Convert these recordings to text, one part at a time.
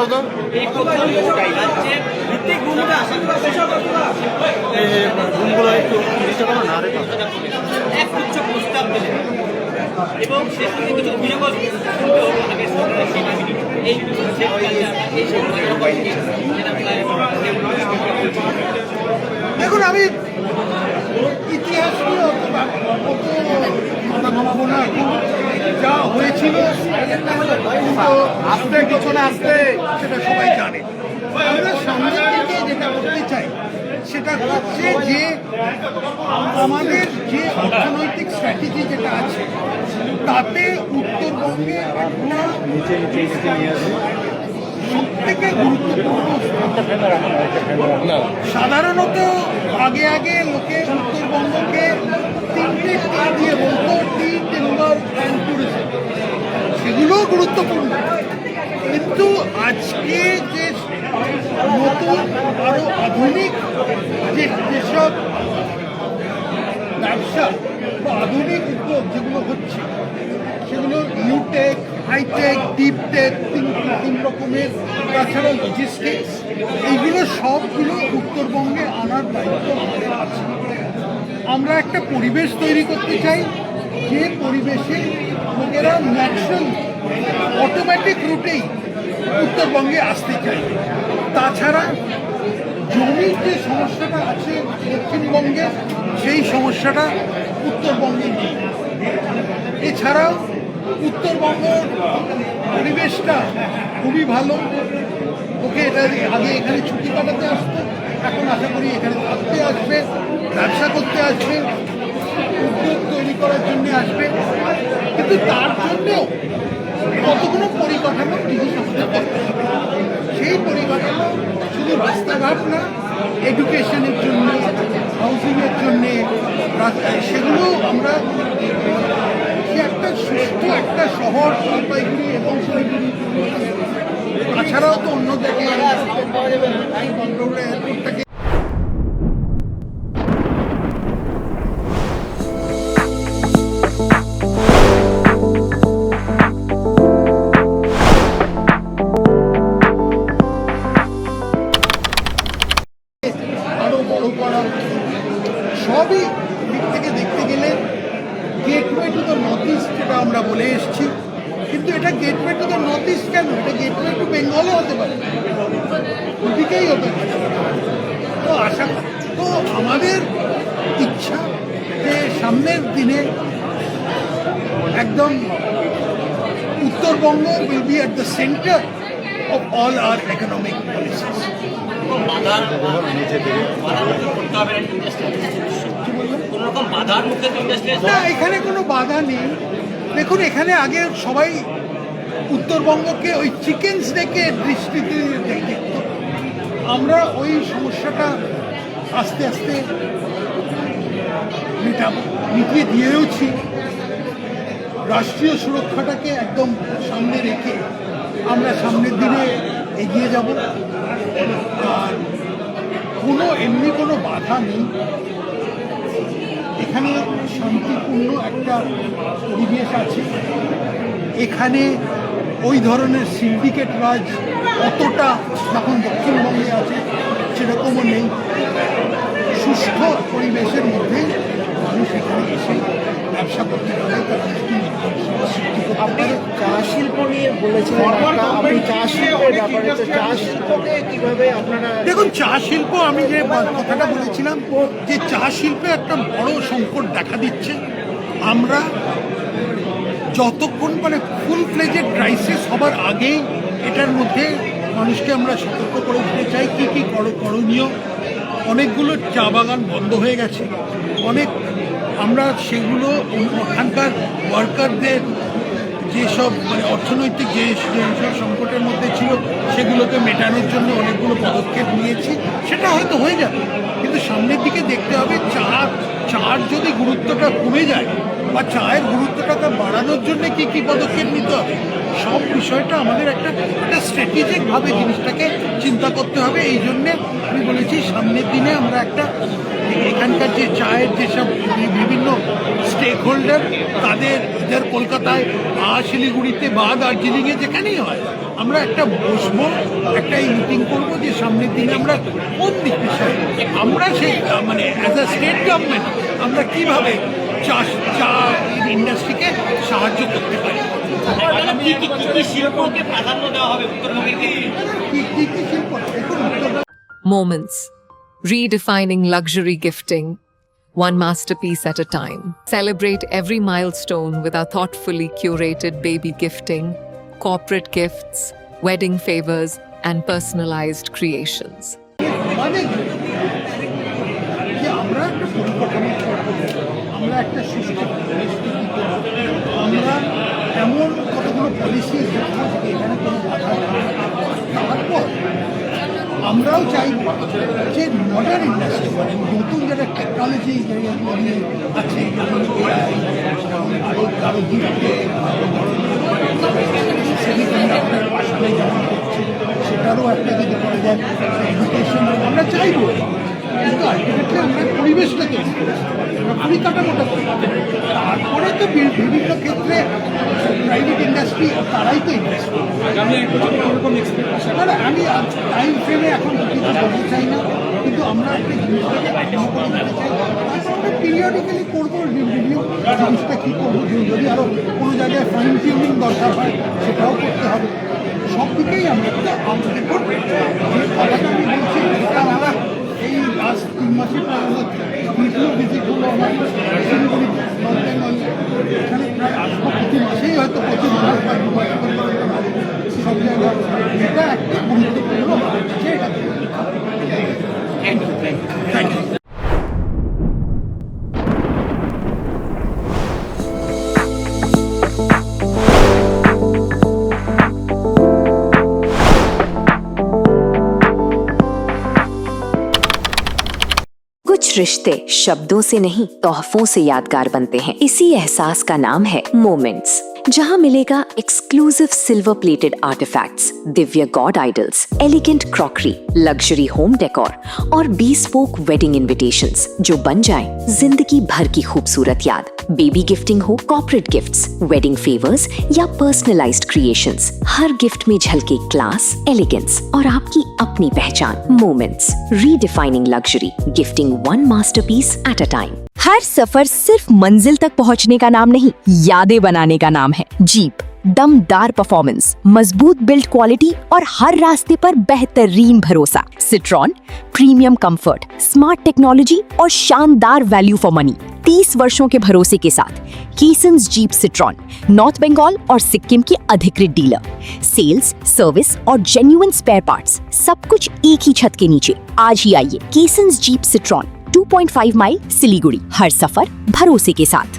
এই প্রথম রাজ্যে ভিত্তিক ভূমিকা ঘুমগুলো একটু নিচে করো না, আরে এক উচ্চ প্রস্তাব দিলেন এবং সে সঙ্গে কিছু অভিযোগ শুনতে হলো আগে সরকারের সেনাবাহিনী এই দেখুন, আমি ইতিহাস নিয়ে কথা ভাববো না। যা হয়েছিল আসতে পিছনে আসতে সেটা সবাই জানে। আমরা সামনের দিকে যেটা করতে চাই সেটা হচ্ছে যে আমাদের যে অর্থনৈতিক স্ট্র্যাটেজি যেটা আছে তাতে উত্তরবঙ্গে সবথেকে গুরুত্বপূর্ণ। সাধারণত আগে আগে লোকে উত্তরবঙ্গকে তিনটে দিয়ে বলতো টি, টিম্বার অ্যান্ড ট্যুরিজম, সেগুলোও গুরুত্বপূর্ণ। কিন্তু আজকে যে নতুন আরো আধুনিক যেসব ব্যবসা বা আধুনিক উদ্যোগ যেগুলো হচ্ছে সেগুলো নিউটেক, হাইটেক, ডিপটেক, তিন রকমের, তাছাড়া লজিস্টিক্স, এইগুলো সবগুলো উত্তরবঙ্গে আনার দায়িত্ব আমাদের আছে। আমরা একটা পরিবেশ তৈরি করতে চাই যে পরিবেশে লোকেরা ন্যাচারাল অটোমেটিক রুটেই উত্তরবঙ্গে আসতে চাই। তাছাড়া জমির যে সমস্যাটা আছে দক্ষিণবঙ্গে সেই সমস্যাটা উত্তরবঙ্গে নেই। এছাড়াও উত্তরবঙ্গের পরিবেশটা খুবই ভালো। ওকে এটা আগে এখানে ছুটি কাটাতে আসতো, এখন আশা করি এখানে থাকতে আসবে, ব্যবসা করতে আসবে, উদ্যোগ তৈরি করার জন্য আসবে। কিন্তু তার জন্যেও কতগুলো পরিকাঠামো জিনিস আমাদের করতে হবে। সেই পরিকাঠামো শুধু রাস্তাঘাট না, এডুকেশনের জন্য, হাউসিংয়ের জন্যে, সেগুলো আমরা একটা সুস্থ একটা শহর জলপাইগুড়ি এবং শিলিগুড়ি, তাছাড়াও তো অন্য জায়গায় এয়ারপোর্টটাকে আরো বড় করা, সবই দিক থেকে দেখতে গেলে gateway to the north east যেটা আমরা বলে এসেছি। কিন্তু এটা gateway to the north east কেন, এটা গেটওয়ে টু বেঙ্গলও হতে পারে, দুদিকেই হতে পারে। তো আশা তো আমাদের ইচ্ছা যে সামনের দিনে একদম Uttarbanga will be at the center of all our economic policies. না, এখানে কোনো বাধা নেই। দেখুন, এখানে আগে সবাই উত্তরবঙ্গকে ওই চিকেন স্নেকের দৃষ্টিতে দেখত। আমরা ওই সমস্যাটা আস্তে আস্তে মিটিয়ে দিয়েওছি। রাষ্ট্রীয় সুরক্ষাটাকে একদম সামনে রেখে আমরা সামনের দিনে এগিয়ে যাব। আর এমনি কোনো বাধা নেই। এখানে শান্তিপূর্ণ একটা পরিবেশ আছে। এখানে ওই ধরনের সিন্ডিকেট রাজ অতটা যখন দক্ষিণবঙ্গে আছে সেরকমও নেই। সুস্থ পরিবেশের মধ্যে মানুষ এখানে এসে ব্যবসা করতে পারে। আপনি চা শিল্প নিয়ে বলেছিলেন, আপনি চা শিল্পের ব্যাপারে চা শিল্পকে কিভাবে আপনারা দেখুন, চা শিল্প আমি যে কথাটা বলেছিলাম যে চা শিল্পে একটা বড় সংকট দেখা দিচ্ছে। আমরা যতক্ষণ ফুল ফ্লেজেড ক্রাইসিস হবার আগেই এটার মধ্যে মানুষকে আমরা সতর্ক করে দিতে চাই কী কী করণীয়। অনেকগুলো চা বাগান বন্ধ হয়ে গেছে, আমরা সেগুলো ওখানকার ওয়ার্কারদের যেসব অর্থনৈতিক যেসব সংকটের মধ্যে ছিল সেগুলোকে মেটানোর জন্য অনেকগুলো পদক্ষেপ নিয়েছি। সেটা হয়তো হয়ে যাবে, কিন্তু সামনের দিকে দেখতে হবে চার যদি গুরুত্বটা কমে যায় বা চায়ের গুরুত্বটাকে বাড়ানোর জন্য কী কী পদক্ষেপ নিতে হবে, সব বিষয়টা আমাদের একটা স্ট্র্যাটেজিকভাবে জিনিসটাকে চিন্তা করতে হবে। এই জন্যে আমি বলেছি সামনের দিনে আমরা একটা এখানকার যে চায়ের যেসব বিভিন্ন স্টেক হোল্ডার তাদের ইধার কলকাতায় বা শিলিগুড়িতে বা দার্জিলিংয়ে যেখানেই হয়, আমরা একটা বসবো, একটা মিটিং করবো যে সামনের দিনে আমরা কোন দিক বিষয়ে আমরা সেই মানে অ্যাজ আ স্টেট গভর্নমেন্ট আমরা কীভাবে চা ইন্ডাস্ট্রিকে সাহায্য করতে পারি। কি শিল্পকে প্রাধান্য দেওয়া হবে উত্তরবঙ্গের ক্ষেত্রে? কি শিল্প দেখুন Uttarbanga Moments. Redefining luxury gifting. One masterpiece at a time. Celebrate every milestone with our thoughtfully curated baby gifting, corporate gifts, wedding favors, and personalized creations. মানে যে আমরা একটা পরিকাঠামো করবো, আমরা একটা সুস্থ পরিবেশ তৈরি করবো, আমরা এমন কতগুলো পলিসি দেখবো যে এখানে কোনো বাধা না হয়। তারপর আমরাও চাইব যে মডার্ন ইন্ডাস্ট্রি মানে নতুন যারা টেকনোলজি জায়গাগুলো নিয়ে আছে, যেমন AI, আরও আরও দিকে সেমিকন্ডাক্টর আসলে যেমন করছে সেটারও একটা যদি করা যায় এডুকেশন আমরা চাইবো, কিন্তু আলটিমেটলি আমরা পরিবেশটা তৈরি করেছি, আমরা পরিকাঠামোটা তৈরি করেছি। তারপরে তো বিভিন্ন ক্ষেত্রে প্রাইভেট ইন্ডাস্ট্রি তারাই তো ইনভেস্ট করবে। আমি টাইম ফ্রেমে এখন কিছু বলতে চাই না, কিন্তু আমরা একটা জিনিসটাকে আগ্রহ করে দিতে চাই। তারপর আমরা পিরিয়ডিক্যালি করবো রিভিউ, জিনিসটা কী করবো, যদি আরও কোনো জায়গায় ফাইন টিউনিং দরকার হয় সেটাও করতে হবে। সব দিকেই আমরা দেখুন যে কথাটা আমি বলছি, এটা আমার এই লাস্ট 3 মাসের পর বিভিন্ন ভিজিট হলো আমার শিলিগুড়ি নর্থ বেঙ্গল, এখানে প্রায় আসবো প্রতি মাসেই, হয়তো প্রতি মাস বা 2 মাস সব জায়গায়। এটা একটা গুরুত্বপূর্ণ সেটা থ্যাংক ইউ। कुछ रिश्ते शब्दों से नहीं तोहफों से यादगार बनते हैं। इसी एहसास का नाम है मोमेंट्स, जहां मिलेगा एक्सक्लूसिव सिल्वर प्लेटेड आर्टिफैक्ट्स, दिव्य god idols, elegant crockery, luxury home decor और bespoke वेडिंग इनविटेशंस जो बन जाएं जिंदगी भर की खूबसूरत याद। बेबी गिफ्टिंग हो, कॉर्पोरेट गिफ्ट्स, वेडिंग फेवर्स या पर्सनलाइज्ड क्रिएशंस, हर गिफ्ट में झलके क्लास, एलिगेंस और आपकी अपनी पहचान। Moments, redefining luxury, gifting one masterpiece at a time. हर सफर सिर्फ मंजिल तक पहुंचने का नाम नहीं, यादें बनाने का नाम है। जीप, दमदार परफॉर्मेंस, मजबूत बिल्ड क्वालिटी और हर रास्ते पर बेहतरीन भरोसा। Citroen, premium comfort, smart technology और शानदार वैल्यू फॉर मनी। 30 वर्षों के भरोसे के साथ कीसन्स जीप सिट्रॉन, नॉर्थ बंगाल और सिक्किम की अधिकृत डीलर। सेल्स, सर्विस और जेन्युइन स्पेयर पार्ट्स, सब कुछ एक ही छत के नीचे। आज ही आइए कीसन्स जीप सिट्रॉन, 2.5 माइल सिलीगुड़ी। हर सफर भरोसे के साथ।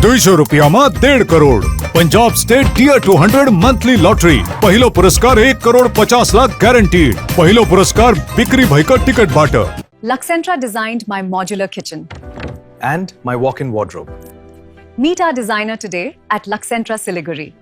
200 रुपयाમાં 1.5 crore Punjab state dear 200 monthly lottery. पहिलो पुरस्कार 1,50,00,000 guaranteed। पहिलो पुरस्कार बिक्री भयकर टिकट बाट। Luxentra designed my modular kitchen. and my walk-in wardrobe. Meet our designer today at Luxentra Siliguri.